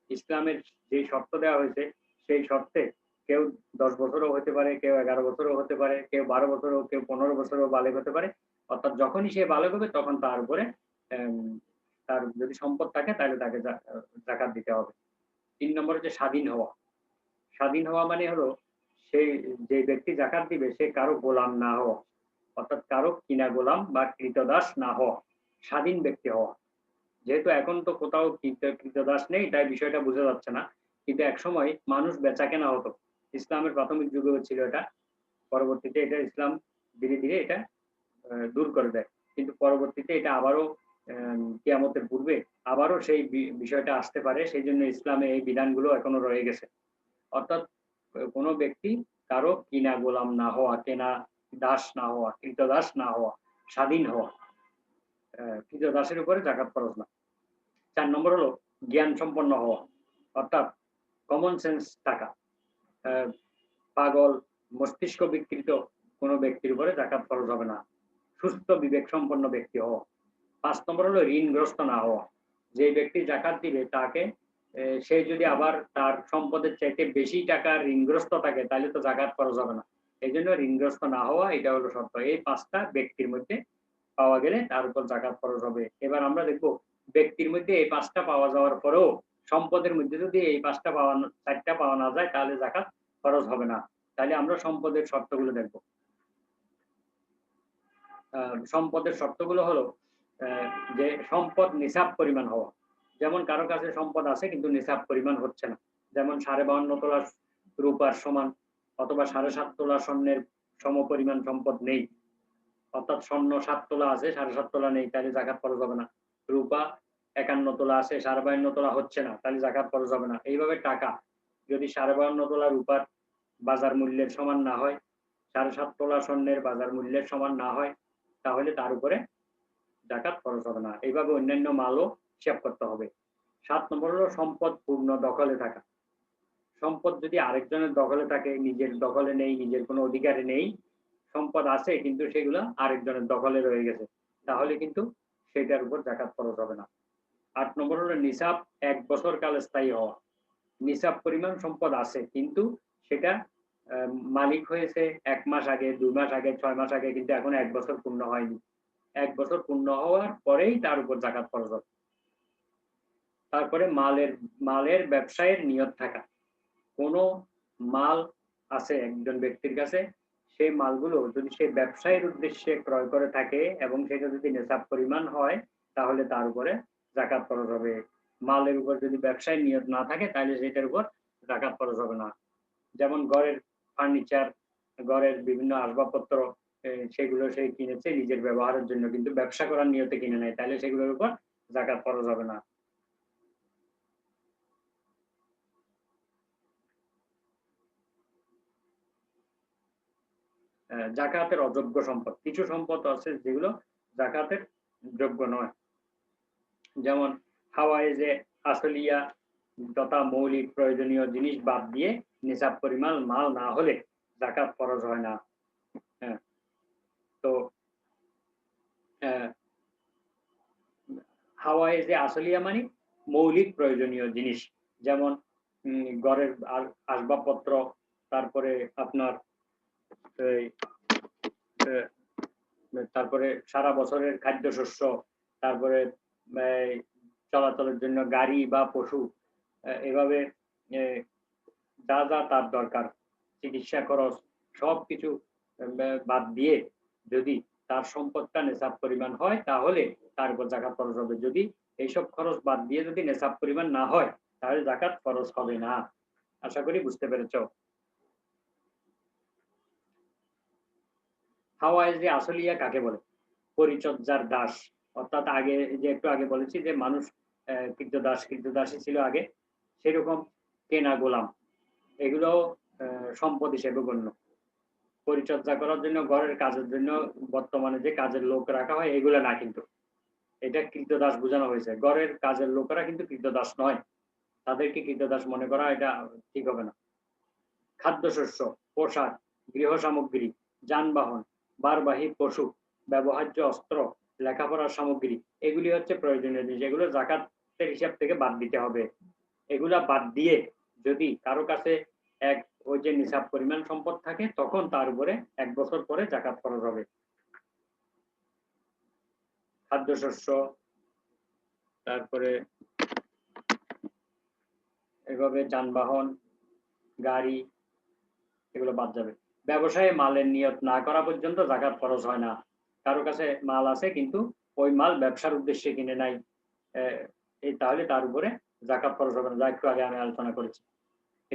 ইসলামের যে শর্ত দেওয়া হয়েছে সেই শর্তে কেউ ১০ বছরও হতে পারে, কেউ ১১ বছরও হতে পারে, কেউ ১২ বছরও, কেউ ১৫ বছরও বালেগ হতে পারে। অর্থাৎ যখনই সে বালেগ হবে তখন তার উপরে তার যদি সম্পদ থাকে তাহলে তাকে যাকাত দিতে হবে। ৩ নম্বর হচ্ছে স্বাধীন হওয়া। স্বাধীন হওয়া মানে হলো সেই যে ব্যক্তি যাকাত দিবে সে কারো গোলাম না হওয়া। অর্থাৎ কারো কিনা গোলাম বা ক্রীতদাস না হওয়া। স্বাধীন ব্যক্তি হওয়া। যেহেতু এখন তো কোথাও ক্রীতদাস নেই, তাই বিষয়টা বোঝা যাচ্ছে না। কিন্তু একসময় মানুষ বেচা কেনা হতো। ইসলামের প্রাথমিক যুগেও ছিল এটা। পরবর্তীতে এটা ইসলাম ধীরে ধীরে এটা দূর করে দেয়। কিন্তু পরবর্তীতে এটা আবারও কিয়ামতের পূর্বে আবারও সেই বিষয়টা আসতে পারে। সেইজন্য ইসলামে এই বিধানগুলো এখনো রয়ে গেছে। অর্থাৎ কোনো ব্যক্তি কারো কিনা গোলাম না হওয়া, কেনা দাস না হওয়া, ক্রীতদাস না হওয়া, স্বাধীন হওয়া। ক্রীতদাসের উপরে যাকাত ফরজ না। ৪ নম্বর হলো জ্ঞান সম্পন্ন হওয়া। অর্থাৎ কমন সেন্স থাকা। পাগল, মস্তিষ্ক বিকৃত কোনো ব্যক্তির উপরে যাকাত ফরজ হবে না। সুস্থ বিবেক সম্পন্ন ব্যক্তি হওয়া। ৫ নম্বর হলো ঋণগ্রস্ত না হওয়া। যে ব্যক্তি যাকাত দিবে তাকে সে যদি আবার তার সম্পদের চাইতে বেশি টাকা ঋণগ্রস্ত থাকে তাহলে তো যাকাত ফরজ হবে না। এইজন্য ঋণগ্রস্ত না হওয়া এটা হলো শর্ত। এই ৫ টা ব্যক্তির মধ্যে পাওয়া গেলে তার উপর যাকাত ফরজ হবে। এবার আমরা দেখব ব্যক্তির মধ্যে এই ৫ টা পাওয়া যাওয়ার পরেও সম্পদের মধ্যে যদি এই ৫ টা ৪ টা পাওয়া না যায় তাহলে যাকাত ফরজ হবে না। তাহলে আমরা সম্পদের শর্তগুলো দেখব। সম্পদের শর্তগুলো হলো যে সম্পদ নিসাব পরিমাণ হওয়া। যেমন কারো কাছে সম্পদ আছে কিন্তু নিসাব পরিমাণ হচ্ছে না। যেমন ৫২.৫ তোলা রূপার সমান অথবা ৭.৫ তোলা স্বর্ণের সমপরিমাণ সম্পদ নেই। অর্থাৎ স্বর্ণ ৭ তোলা আছে, ৭.৫ তোলা নেই, তাহলে যাকাত ফরজ হবে না। রূপা ৫১ তোলা আছে, ৫২.৫ তোলা হচ্ছে না, তাহলে যাকাত ফরজ হবে না। এইভাবে টাকা যদি ৫২.৫ তোলা রূপার বাজার মূল্যের সমান না হয়, ৭.৫ তোলা স্বর্ণের বাজার মূল্যের সমান না হয়, তাহলে তার উপরে যাকাত ফরজ হবে না। এইভাবে অন্যান্য মালও হিসাব করতে হবে। ৭ নম্বর হলো সম্পদ পূর্ণ দখলে থাকা। সম্পদ যদি আরেকজনের দখলে থাকে, নিজের দখলে নেই, নিজের কোনো অধিকারে নেই, সম্পদ আছে কিন্তু সেগুলো আরেকজনের দখলে রয়ে গেছে, তাহলে কিন্তু সেটার উপর যাকাত ফরজ হবে না। ৮ নম্বর হলো নিসাব ১ বছর কাল স্থায়ী হওয়া। নিসাব পরিমাণ সম্পদ আছে কিন্তু সেটা মালিক হয়েছে ১ মাস আগে, ২ মাস আগে, ৬ মাস আগে, কিন্তু এখন ১ বছর পূর্ণ হয়নি। ১ বছর পূর্ণ হওয়ার পরেই তার উপর যাকাত ফরজ হবে। তারপরে মালের ব্যবসায়ের নিয়ত থাকা। কোনো মাল আছে একজন ব্যক্তির কাছে, সেই মালগুলো যদি সে ব্যবসায়ের উদ্দেশ্যে ক্রয় করে থাকে এবং সেটা যদি নেশাব পরিমাণ হয় তাহলে তার উপরে যাকাত ফরজ হবে। মালের উপর যদি ব্যবসায়ের নিয়ত না থাকে তাহলে সেটার উপর যাকাত ফরজ হবে না। যেমন ঘরের ফার্নিচার, ঘরের বিভিন্ন আসবাবপত্র, সেগুলো সে কিনেছে নিজের ব্যবহারের জন্য কিন্তু ব্যবসা করার নিয়তে কিনে নেয়, তাহলে সেগুলোর উপর যাকাত ফরজ হবে না। যাকাতের অযোগ্য সম্পদ। কিছু সম্পদ আছে যেগুলো যাকাতের যোগ্য নয়। যেমন হাওয়ায়েজে আসলিয়া তথা মৌলিক প্রয়োজনীয় জিনিস বাদ দিয়ে নিসাব পরিমাণ মাল না হলে যাকাত ফরজ হয় না। হ্যাঁ, তো হাওয়ায়েজে আসলিয়া মানে মৌলিক প্রয়োজনীয় জিনিস। যেমন ঘরের আসবাবপত্র, তারপরে আপনার এই তারপরে সারা বছরের খাদ্যশস্য, তারপরে চলাচলের জন্য গাড়ি বা পশু, এভাবে যা যা তার দরকার, চিকিৎসা খরচ, সবকিছু বাদ দিয়ে যদি তার সম্পদটা নেশাব পরিমাণ হয় তাহলে তার উপর যাকাত ফরজ হবে। যদি এইসব খরচ বাদ দিয়ে যদি নেশাব পরিমাণ না হয় তাহলে যাকাত ফরজ হবে না। আশা করি বুঝতে পেরেছ। হাওয়ায়েজে আসলিয়া কাকে বলে? পরিচর্যার দাস। অর্থাৎ আগে যে একটু আগে বলেছি যে মানুষ কৃতদাসী ছিল আগে, সেরকম কেনা গোলাম, এগুলো সম্পদ হিসেবে গণ্য। পরিচর্যা করার জন্য, ঘরের কাজের জন্য বর্তমানে যে কাজের লোক রাখা হয় এগুলো না, কিন্তু এটা কৃতদাস বোঝানো হয়েছে। ঘরের কাজের লোকেরা কিন্তু কৃতদাস নয়, তাদেরকে কৃতদাস মনে করা এটা ঠিক হবে না। খাদ্যশস্য, পোশাক, গৃহ সামগ্রী, যানবাহন, বারবাহী পশু, ব্যবহার্য অস্ত্র, লেখাপড়ার সামগ্রী, এগুলি হচ্ছে প্রয়োজনীয় জিনিস। এগুলো যাকাতের হিসাব থেকে বাদ দিতে হবে। এগুলা বাদ দিয়ে যদি কারো কাছে ওই যে নিসাব পরিমাণ সম্পদ থাকে তখন তার উপরে ১ বছর পরে যাকাত ফরজ হবে। খাদ্যশস্য, তারপরে এভাবে যানবাহন, গাড়ি, এগুলো বাদ যাবে। ব্যবসায়ে মালের নিয়ত না করা পর্যন্ত যাকাত ফরজ হয় না। কারো কাছে মাল আছে কিন্তু ওই মাল ব্যবসার উদ্দেশ্যে কিনে নাই, তাহলে তার উপরে যাকাত ফরজ হবে না, যা একটু আগে আমি আলোচনা করেছি।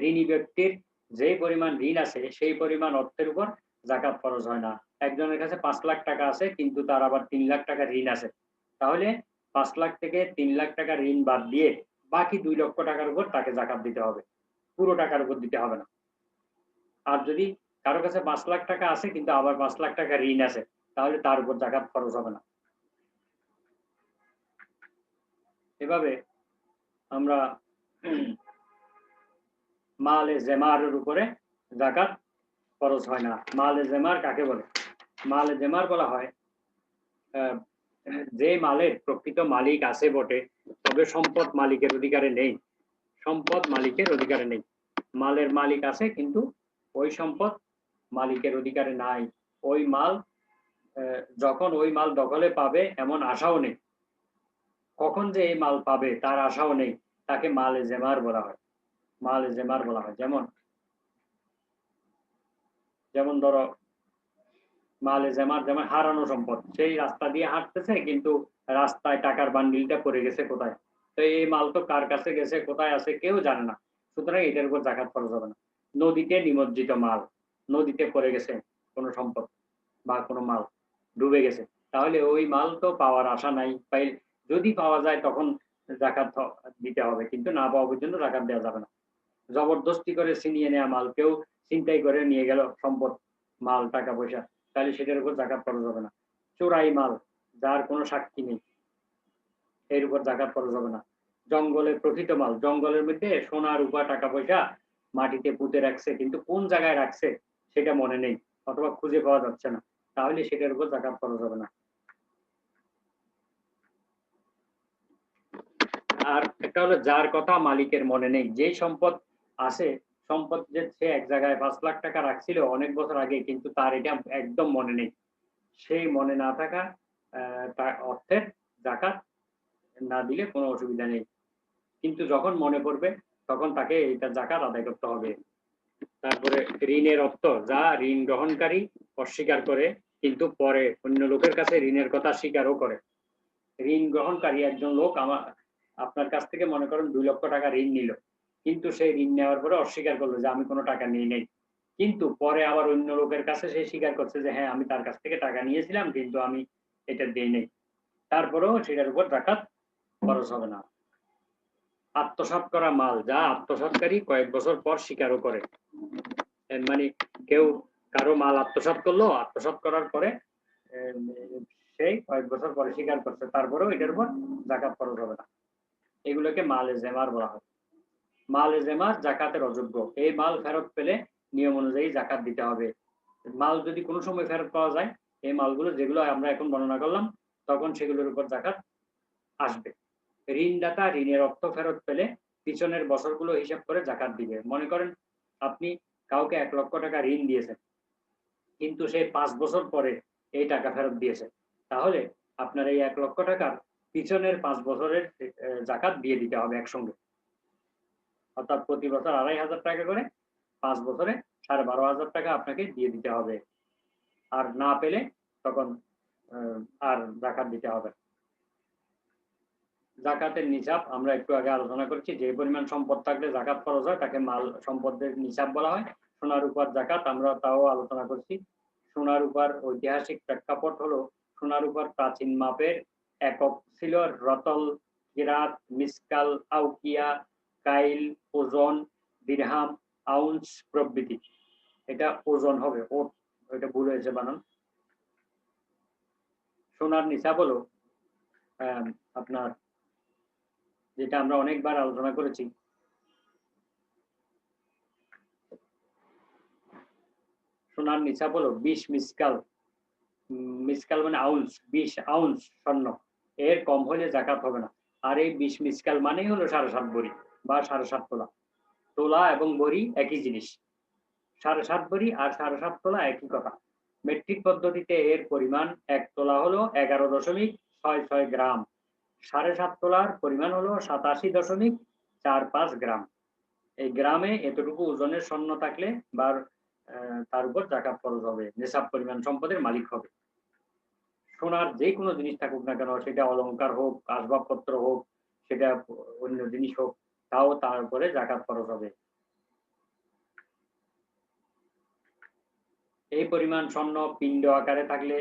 ঋণী ব্যক্তির যে পরিমাণ ঋণ আছে সেই পরিমাণ অর্থের উপর জাকাত ফরজ হয় না। একজনের কাছে 5 লাখ টাকা আছে কিন্তু তার আবার 3 লাখ টাকা ঋণ আছে। তাহলে 5 লাখ থেকে 3 লাখ টাকা ঋণ বাদ দিয়ে বাকি 2 লক্ষ টাকার উপর তাকে জাকাত দিতে হবে। পুরো টাকার উপর দিতে হবে না। আর যদি কারো কাছে 5 লাখ টাকা আছে কিন্তু আবার 5 লাখ টাকা ঋণ আছে, তাহলে তার উপর জাকাত ফরজ হবে না। এভাবে আমরা মালে জেমারের উপরে জাকাত ফরজ হয় না। মালে জেমার কাকে বলে? মালে জেমার বলা হয় যে মালের প্রকৃত মালিক আছে বটে, তবে সম্পদ মালিকের অধিকারে নেই। সম্পদ মালিকের অধিকারে নেই। মালের মালিক আছে কিন্তু ওই সম্পদ মালিকের অধিকারে নাই। ওই মাল যখন ওই মাল দখলে পাবে এমন আশাও নেই। কখন যে এই মাল পাবে তার আশাও নেই, তাকে মালে জেমার বলা হয়। মালে জেমার বলা হয়। যেমন ধরো মালে জেমার যেমন হারানো সম্পদ। সেই রাস্তা দিয়ে হাঁটতেছে কিন্তু রাস্তায় টাকার বান্ডিলটা পড়ে গেছে কোথায়। তো এই মাল তো কার কাছে গেছে, কোথায় আছে কেউ জানে না। সুতরাং এটার উপর জাকাত ফরজ হবে না। নদীতে নিমজ্জিত মাল, নদীতে পড়ে গেছে কোনো সম্পদ বা কোনো মাল ডুবে গেছে, তাহলে ওই মাল তো পাওয়ার আশা নাই। যদি পাওয়া যায় তখন জাকাত দিতে হবে, কিন্তু না পাওয়া পর্যন্ত জাকাত দেওয়া যাবে না। জবরদস্তি করে ছিনিয়ে নেওয়া মাল, কেউ ছিনতাই করে নিয়ে গেল সম্পদ, মাল, টাকা পয়সা, তাহলে সেটার উপর জাকাত ফরজ হবে না। চোরাই মাল, যার কোনো সাক্ষী নেই, এর উপর জাকাত ফরজ হবে না। জঙ্গলে প্রকৃত মাল, জঙ্গলের মধ্যে সোনা রূপা টাকা পয়সা মাটিতে পুঁতে রাখছে কিন্তু কোন জায়গায় রাখছে সেটা মনে নেই অথবা খুঁজে পাওয়া যাচ্ছে না, তাহলে সেটার উপর জাকাত ফরজ হবে না। আর একটা হলো যার কথা মালিকের মনে নেই। যেই সম্পদ আছে, সম্পদ যে সে এক জায়গায় 5 লাখ টাকা রাখছিল অনেক বছর আগে, কিন্তু তার এটা একদম মনে নেই। সেই মনে না থাকা তার অর্থের জাকাত না দিলে কোনো অসুবিধা নেই। কিন্তু যখন মনে পড়বে তখন তাকে এটা জাকাত আদায় করতে হবে। তারপরে ঋণের অর্থ, যা ঋণ গ্রহণকারী অস্বীকার করে কিন্তু পরে অন্য লোকের কাছে ঋণের কথা স্বীকারও করে। ঋণ গ্রহণকারী একজন লোক আপনার কাছ থেকে মনে করেন 2 লক্ষ টাকা ঋণ নিল, কিন্তু সেই ঋণ নেওয়ার পরে অস্বীকার করলো যে আমি কোনো টাকা নিই নাই। কিন্তু পরে আবার অন্য লোকের কাছে সে স্বীকার করছে যে হ্যাঁ আমি তার কাছ থেকে টাকা নিয়েছিলাম কিন্তু আমি এটা দেই নাই, তারপরেও সেটার উপর জাকাত খরচ হবে না। আত্মসাৎ করা মাল, যা আত্মসাৎকারী কয়েক বছর পর স্বীকারও করে। মানে কেউ কারো মাল আত্মসাৎ করলো, আত্মসাৎ করার পরে সেই কয়েক বছর পরে স্বীকার করছে, তারপরেও এটার উপর জাকাত খরচ হবে না। এগুলোকে মালে জেমার বলা হয়। মালে জেমার জাকাতের অযোগ্য। এই মাল ফেরত পেলে নিয়ম অনুযায়ী জাকাত দিতে হবে। মাল যদি কোনো সময় ফেরত পাওয়া যায়, এই মালগুলো যেগুলো আমরা এখন বর্ণনা করলাম, তখন সেগুলোর উপর জাকাত আসবে। ঋণদাতা ঋণের অর্থ ফেরত পেলে পিছনের বছরগুলো হিসাব করে জাকাত দিবে। মনে করেন আপনি কাউকে 1 লক্ষ টাকা ঋণ দিয়েছেন, কিন্তু সে 5 বছর পরে এই টাকা ফেরত দিয়েছে, তাহলে আপনার এই 1 লক্ষ টাকার পিছনের 5 বছরের জাকাত দিয়ে দিতে হবে একসঙ্গে। অর্থাৎ প্রতি বছর 2,500 টাকা করে 5 বছরে 12,500 টাকা আপনাকে দিয়ে দিতে হবে। আর না পেলে তখন আর জাকাত দিতে হবে। জাকাতের নিসাব আমরা একটু আগে আলোচনা করেছি। যে পরিমাণ সম্পদ থাকলে জাকাত খরচ হয় তাকে মাল সম্পদের নিসাব বলা হয়। সোনা রূপার জাকাত আমরা তাও আলোচনা করছি। সোনা রূপার ঐতিহাসিক প্রেক্ষাপট হলো সোনা রূপার প্রাচীন মাপের একক ছিল রতল, কিরাত, মিসকাল, আউকিয়া, কাইল, ওজন, দিরহাম, আউন্স প্রভৃতি। এটা ওজন হবে, এটা ভুল হয়েছে বানান। সোনার নিসাব হলো আপনার, যেটা আমরা অনেকবার আলোচনা করেছি, সোনার নিসাব হলো 20 মিসকাল। মিসকাল মানে আউন্স, 20 আউন্স স্বর্ণ, এর কম হলে জাকাত হবে না। আর এই 20 মিসকাল মানেই হলো 7.5 ভরি বা 7.5 তোলা। তোলা এবং ভরি একই জিনিস। 7.5 ভরি আর 7.5 তোলা একই কথা। মেট্রিক পদ্ধতিতে এর পরিমাণ 1 তোলা হলো 11.66 গ্রাম। 7.5 তোলার পরিমাণ হলো 87.45 গ্রাম। এই গ্রামে এতটুকু ওজনের স্বর্ণ থাকলে বা তার উপর জাকাত ফরজ হবে, নিসাব পরিমাণ সম্পদের মালিক হবে। সোনার যে কোনো জিনিস থাকুক না কেন, সেটা অলংকার হোক, আসবাবপত্র হোক, সেটা অন্য জিনিস হোক, তাও তার উপরে জাকাত ফরজ হবে। এই পরিমাণ স্বর্ণ পিণ্ড আকারে থাকলে,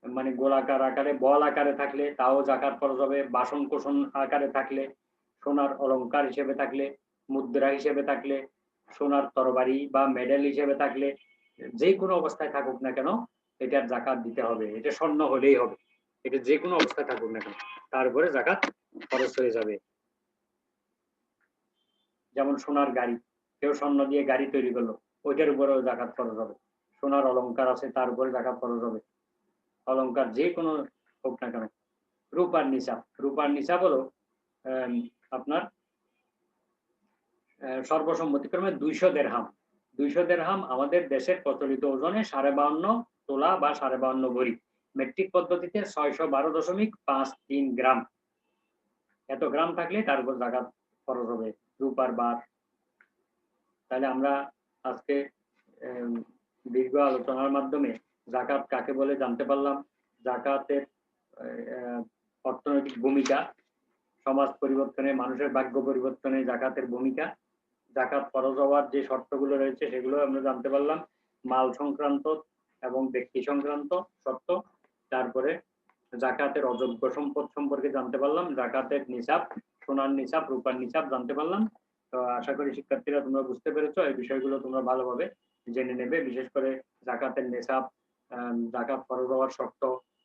মানে গোলাকার আকারে, বল আকারে থাকলে তাও জাকাত ফরজ হবে। বাসন কোসন আকারে থাকলে, সোনার অলংকার হিসেবে থাকলে, মুদ্রা হিসেবে থাকলে, সোনার তরবারি বা মেডেল হিসেবে থাকলে, যে কোনো অবস্থায় থাকুক না কেন এটার জাকাত দিতে হবে। এটা স্বর্ণ হলেই হবে, এটা যে কোনো অবস্থায় থাকুক না কেন তার উপরে জাকাত খরচ হয়ে যাবে। যেমন সোনার গাড়ি, কেউ স্বর্ণ দিয়ে গাড়ি তৈরি করলো, ওইটার উপরেও জাকাত খরচ হবে। সোনার অলংকার আছে, তার উপরে জাকাত খরচ হবে। অলংকার যে কোনো হোক না কেন। রূপার নিসাব, রূপার নিসাব হলো আপনার সর্বসম্মতিক্রমে 200 দেরহাম। 200 দেরহাম আমাদের দেশের প্রচলিত ওজনে 52.5 তোলা বা 52.5 ভরি। মেট্রিক পদ্ধতিতে 612.53 গ্রাম। এত গ্রাম থাকলে তার উপর জাকাত খরচ হবে রূপার বার। তাহলে আমরা আজকে দীর্ঘ আলোচনার মাধ্যমে জাকাত কাকে বলে জানতে পারলাম। জাকাতের অর্থনৈতিক ভূমিকা, সমাজ পরিবর্তনে, মানুষের ভাগ্য পরিবর্তনে জাকাতের ভূমিকা, জাকাত ফরজ হওয়ার যে শর্তগুলো রয়েছে সেগুলো আমরা জানতে পারলাম, মাল সংক্রান্ত এবং ব্যক্তি সংক্রান্ত শর্ত। তারপরে জাকাতের অযোগ্য সম্পদ সম্পর্কে জানতে পারলাম, জাকাতের নিসাব, সোনার নিসাব, রূপার নিসাব জানতে পারলাম। তো আশা করি শিক্ষার্থীরা তোমরা বুঝতে পেরেছো, এই বিষয়গুলো তোমরা ভালোভাবে জেনে নেবে। বিশেষ করে জাকাতের নিসাব, জাকাত ফরজ হওয়ার শর্ত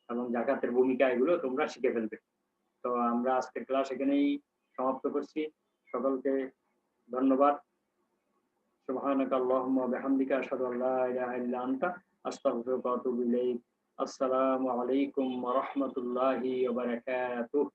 এবং জাকাতের ভূমিকা, এগুলো তোমরা শিখে ফেলবে। তো আমরা আজকের ক্লাস এখানেই সমাপ্ত করছি। সকলকে ধন্যবাদ। সুবহানাকা আল্লাহুম্মা ওয়া বিহামদিকা আশহাদু আল্লা ইলাহা ইল্লা আনতা আস্তাগফিরুকা ওয়া আতুবু ইলাইক। আসসালামু আলাইকুম ওয়া রাহমাতুল্লাহি ওয়া বারাকাতুহু।